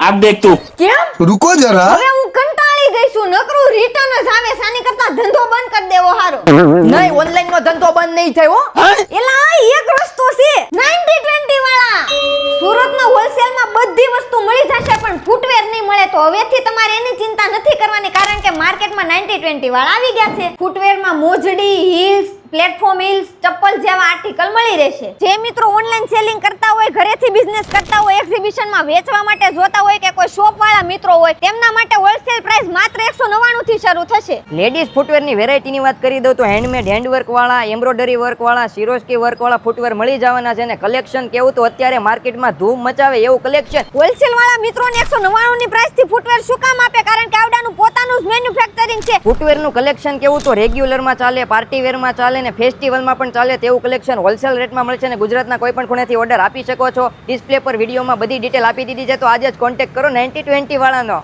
આ દેખ તું. કેમ? रुको जरा હવે હું કંટાળી ગઈ છું. નકરું રિટર્ન જ આવે. સાની કરતા ધંધો બંધ કરી દેવો હારો. નહીં, ઓનલાઈન નો ધંધો બંધ નહીં થાય હો. એલા એક રસ્તો છે 90-20 વાળા. સુરતમાં હોલસેલમાં બધી વસ્તુ મળી જશે પણ ફૂટવેર નહીં મળે. તો હવેથી તમારે એની ચિંતા નથી કરવાની કારણ કે માર્કેટમાં 90-20 વાળા આવી ગયા છે. ફૂટવેરમાં મોજડી, હીલ્સ, પ્લેટફોર્મ હીલ્સ, ચપ્પલ જેવા આર્ટિકલ મળી રહેશે. જે મિત્રો ઓનલાઈન સેલિંગ કરતા હોય, ઘરેથી બિઝનેસ કરતા હોય, એક્ઝિબિશનમાં વેચવા માટે જોતા હોય કે કોઈ શોપ વાળા મિત્રો હોય, તેમના માટે હોલસેલ પ્રાઇસ માત્ર 199 થી શરૂ થશે. લેડીઝ ફૂટવેર ની વેરાયટી ની વાત કરી દઉં તો હેન્ડમેડ, હેન્ડવર્ક વાળા, એમ્બ્રોઇડરી વર્ક વાળા, સિરોસ્કી વર્ક વાળા ફૂટવેર મળી જવાના છે. અને કલેક્શન કેવું તો અત્યારે માર્કેટમાં ધૂમ મચાવે એવું કલેક્શન. હોલસેલ વાળા મિત્રોને 199 ની પ્રાઇસ થી ફૂટવેર શું કામ આપે? કારણ કે આવડાનું પોતાનું જ મેન્યુફેક્ચરિંગ છે. ફૂટવેર નું કલેક્શન કેવું તો રેગ્યુલર માં ચાલે, પાર્ટી વેર માં ચાલે ને ફેસ્ટિવલ માં પણ ચાલે તેવું કલેક્શન હોલસેલ રેટમાં મળશે. અને ગુજરાતના કોઈ પણ ખૂણેથી ઓર્ડર આપી શકો છો. ડિસ્પ્લે પર વિડીયોમાં બધી ડિટેલ આપી દીધી છે. તો આજે જ કોન્ટેક્ટ કરો 90-20 વાળાનો.